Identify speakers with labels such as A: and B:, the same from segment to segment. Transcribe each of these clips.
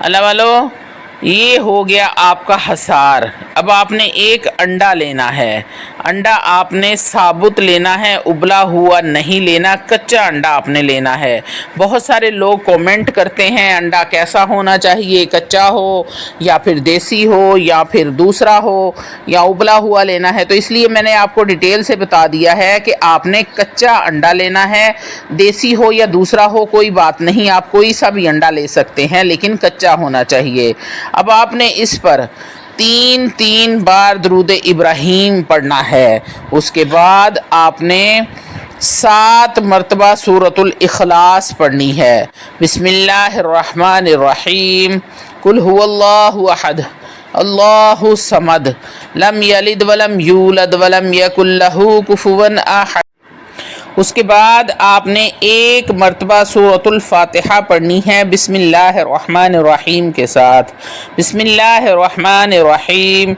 A: اللہ والو یہ ہو گیا آپ کا حصار۔ اب آپ نے ایک انڈا لینا ہے، انڈا آپ نے ثابت لینا ہے، ابلا ہوا نہیں لینا، کچا انڈا آپ نے لینا ہے۔ بہت سارے لوگ کومنٹ کرتے ہیں انڈا کیسا ہونا چاہیے، کچا ہو یا پھر دیسی ہو یا پھر دوسرا ہو یا ابلا ہوا لینا ہے، تو اس لیے میں نے آپ کو ڈیٹیل سے بتا دیا ہے کہ آپ نے کچا انڈا لینا ہے، دیسی ہو یا دوسرا ہو کوئی بات نہیں، آپ کوئی سا بھی انڈا لے سکتے ہیں لیکن کچا ہونا چاہیے۔ اب آپ نے اس پر تین بار درود ابراہیم پڑھنا ہے، اس کے بعد آپ نے 7 مرتبہ سورۃ الاخلاص پڑھنی ہے۔ بسم اللہ الرحمن الرحیم، قل هو اللہ احد اللہ الصمد لم یلد ولم یولد ولم یکن لہ کفوا احد۔ اس کے بعد آپ نے 1 مرتبہ سورۃ الفاتحہ پڑھنی ہے بسم اللہ الرحمن الرحیم کے ساتھ۔ بسم اللہ الرحمن الرحیم،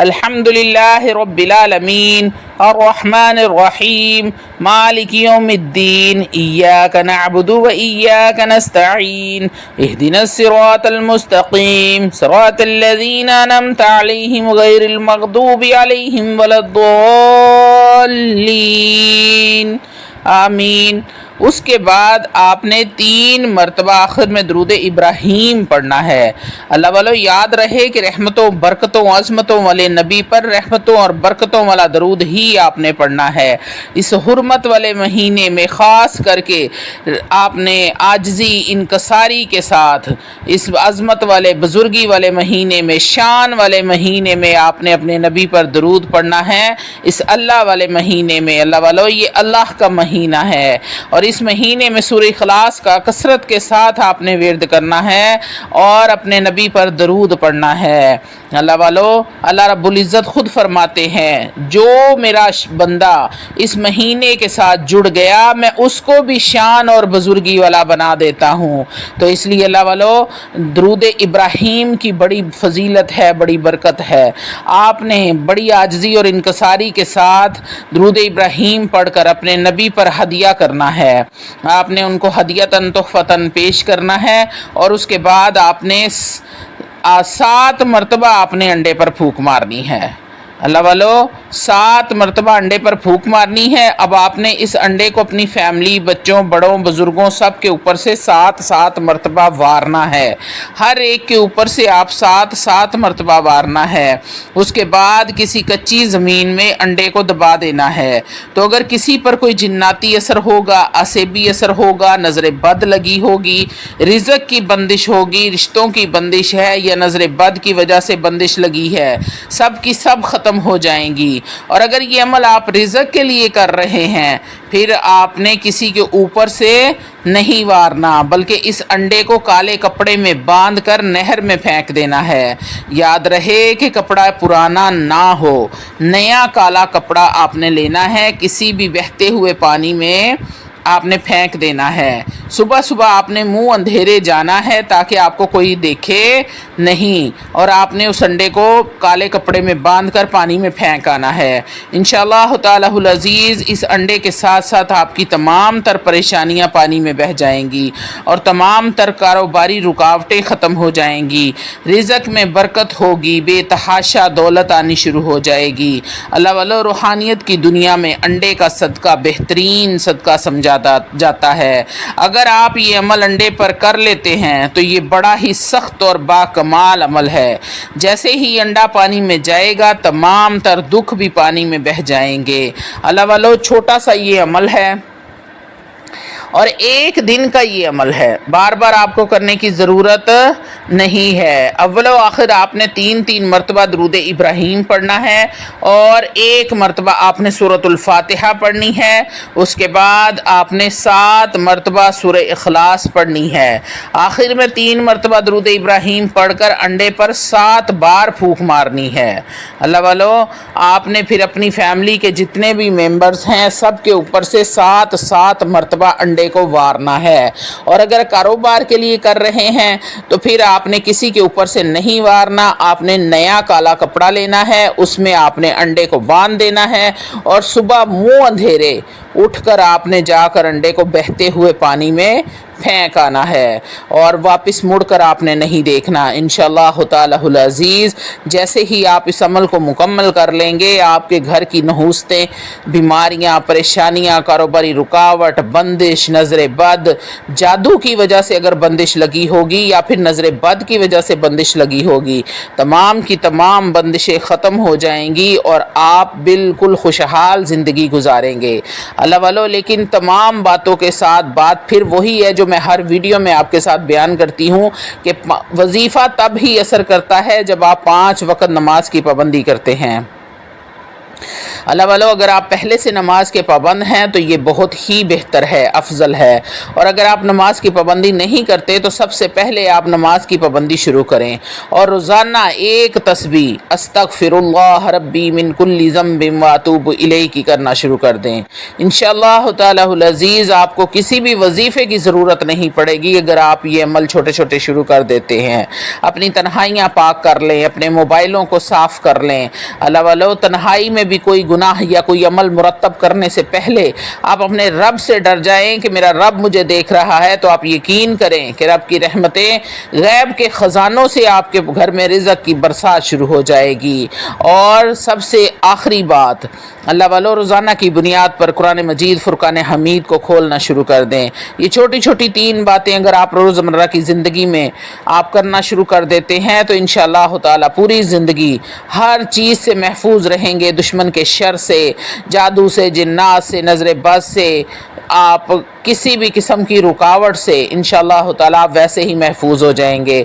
A: الحمد للہ رب العالمین الرحمن الرحیم مالک یوم الدین، ایاک نعبد و ایاک نستعین، اہدنا الصراط المستقیم، صراط الذین انعمت علیہم غیر المغضوب علیہم ولا الضالین، آمین۔ اس کے بعد آپ نے 3 مرتبہ آخر میں درود ابراہیم پڑھنا ہے۔ اللہ والو یاد رہے کہ رحمتوں برکتوں عظمتوں والے نبی پر رحمتوں اور برکتوں والا درود ہی آپ نے پڑھنا ہے۔ اس حرمت والے مہینے میں خاص کر کے آپ نے عاجزی انکساری کے ساتھ اس عظمت والے بزرگی والے مہینے میں، شان والے مہینے میں آپ نے اپنے نبی پر درود پڑھنا ہے۔ اس اللہ والے مہینے میں، اللہ والو یہ اللہ کا مہینہ ہے اور اس مہینے میں سورہ اخلاص کا کثرت کے ساتھ آپ نے ورد کرنا ہے اور اپنے نبی پر درود پڑھنا ہے۔ اللہ والو اللہ رب العزت خود فرماتے ہیں جو میرا بندہ اس مہینے کے ساتھ جڑ گیا میں اس کو بھی شان اور بزرگی والا بنا دیتا ہوں۔ تو اس لیے اللہ والو درود ابراہیم کی بڑی فضیلت ہے، بڑی برکت ہے۔ آپ نے بڑی عاجزی اور انکساری کے ساتھ درود ابراہیم پڑھ کر اپنے نبی پر ہدیہ کرنا ہے۔ آپ نے ان کو ہدیتاً تحفتاً پیش کرنا ہے اور اس کے بعد آپ نے 7 مرتبہ آپ نے انڈے پر پھونک مارنی ہے۔ اللہ والو 7 مرتبہ انڈے پر پھونک مارنی ہے۔ اب آپ نے اس انڈے کو اپنی فیملی، بچوں، بڑوں، بزرگوں سب کے اوپر سے 7 مرتبہ وارنا ہے۔ ہر ایک کے اوپر سے آپ 7 مرتبہ وارنا ہے۔ اس کے بعد کسی کچی زمین میں انڈے کو دبا دینا ہے۔ تو اگر کسی پر کوئی جناتی اثر ہوگا، عصبی اثر ہوگا، نظر بد لگی ہوگی، رزق کی بندش ہوگی، رشتوں کی بندش ہے یا نظر بد کی وجہ سے بندش لگی ہے، سب کی سب ختم ہو جائیں گی۔ اور اگر یہ عمل آپ رزق کے لیے کر رہے ہیں پھر آپ نے کسی کے اوپر سے نہیں وارنا بلکہ اس انڈے کو کالے کپڑے میں باندھ کر نہر میں پھینک دینا ہے۔ یاد رہے کہ کپڑا پرانا نہ ہو، نیا کالا کپڑا آپ نے لینا ہے، کسی بھی بہتے ہوئے پانی میں آپ نے پھینک دینا ہے۔ صبح صبح آپ نے منہ اندھیرے جانا ہے تاکہ آپ کو کوئی دیکھے نہیں اور آپ نے اس انڈے کو کالے کپڑے میں باندھ کر پانی میں پھینک آنا ہے۔ انشاءاللہ تعالی العزیز اس انڈے کے ساتھ ساتھ آپ کی تمام تر پریشانیاں پانی میں بہہ جائیں گی اور تمام تر کاروباری رکاوٹیں ختم ہو جائیں گی، رزق میں برکت ہوگی، بے تحاشا دولت آنی شروع ہو جائے گی۔ اللہ والو روحانیت کی دنیا میں انڈے کا صدقہ بہترین صدقہ سمجھا جاتا ہے۔ اگر آپ یہ عمل انڈے پر کر لیتے ہیں تو یہ بڑا ہی سخت اور باکمال عمل ہے۔ جیسے ہی انڈا پانی میں جائے گا تمام تر دکھ بھی پانی میں بہہ جائیں گے۔ اللہ والو چھوٹا سا یہ عمل ہے اور 1 دن کا یہ عمل ہے، بار بار آپ کو کرنے کی ضرورت نہیں ہے۔ اول و آخر آپ نے 3 مرتبہ درود ابراہیم پڑھنا ہے اور 1 مرتبہ آپ نے سورۃ الفاتحہ پڑھنی ہے۔ اس کے بعد آپ نے 7 مرتبہ سورہ اخلاص پڑھنی ہے۔ آخر میں 3 مرتبہ درود ابراہیم پڑھ کر انڈے پر 7 بار پھونک مارنی ہے۔ اللہ والو آپ نے پھر اپنی فیملی کے جتنے بھی ممبرز ہیں سب کے اوپر سے 7 مرتبہ انڈے کو وارنا ہے۔ اور اگر کاروبار کے لیے کر رہے ہیں تو پھر آپ نے کسی کے اوپر سے نہیں وارنا، آپ نے نیا کالا کپڑا لینا ہے، اس میں آپ نے انڈے کو باندھ دینا ہے اور صبح منہ اندھیرے اٹھ کر آپ نے جا کر انڈے کو بہتے ہوئے پانی میں پھینک آنا ہے اور واپس مڑ کر آپ نے نہیں دیکھنا۔ انشاءاللہ تعالی العزیز جیسے ہی آپ اس عمل کو مکمل کر لیں گے، آپ کے گھر کی نحوستیں، بیماریاں، پریشانیاں، کاروباری رکاوٹ، بندش، نظر بد، جادو کی وجہ سے اگر بندش لگی ہوگی یا پھر نظر بد کی وجہ سے بندش لگی ہوگی، تمام کی تمام بندشیں ختم ہو جائیں گی اور آپ بالکل خوشحال زندگی گزاریں گے۔ اللہ والو، لیکن تمام باتوں کے ساتھ بات پھر وہی ہے جو میں ہر ویڈیو میں آپ کے ساتھ بیان کرتی ہوں کہ وظیفہ تب ہی اثر کرتا ہے جب آپ 5 وقت نماز کی پابندی کرتے ہیں۔ اللہ والو، اگر آپ پہلے سے نماز کے پابند ہیں تو یہ بہت ہی بہتر ہے، افضل ہے، اور اگر آپ نماز کی پابندی نہیں کرتے تو سب سے پہلے آپ نماز کی پابندی شروع کریں اور روزانہ ایک تسبیح استغفر اللہ ربی من کل ذنب واتوب الیہ کی کرنا شروع کر دیں۔ انشاءاللہ تعالی العزیز آپ کو کسی بھی وظیفے کی ضرورت نہیں پڑے گی اگر آپ یہ عمل چھوٹے چھوٹے شروع کر دیتے ہیں۔ اپنی تنہائیاں پاک کر لیں، اپنے موبائلوں کو صاف کر لیں۔ اللہ والو، تنہائی میں بھی کوئی گناہ یا کوئی عمل مرتب کرنے سے پہلے آپ اپنے رب سے ڈر جائیں کہ میرا رب مجھے دیکھ رہا ہے، تو آپ یقین کریں کہ رب کی رحمتیں غیب کے خزانوں سے آپ کے گھر میں رزق کی برسات شروع ہو جائے گی۔ اور سب سے آخری بات، اللہ والو، روزانہ کی بنیاد پر قرآن مجید فرقان حمید کو کھولنا شروع کر دیں۔ یہ چھوٹی چھوٹی 3 باتیں اگر آپ روزمرہ کی زندگی میں آپ کرنا شروع کر دیتے ہیں تو انشاءاللہ تعالی پوری زندگی ہر چیز سے محفوظ رہیں گے، دشمن کے شر سے، جادو سے، جنات سے، نظر بد سے، آپ کسی بھی قسم کی رکاوٹ سے انشاءاللہ تعالی ویسے ہی محفوظ ہو جائیں گے۔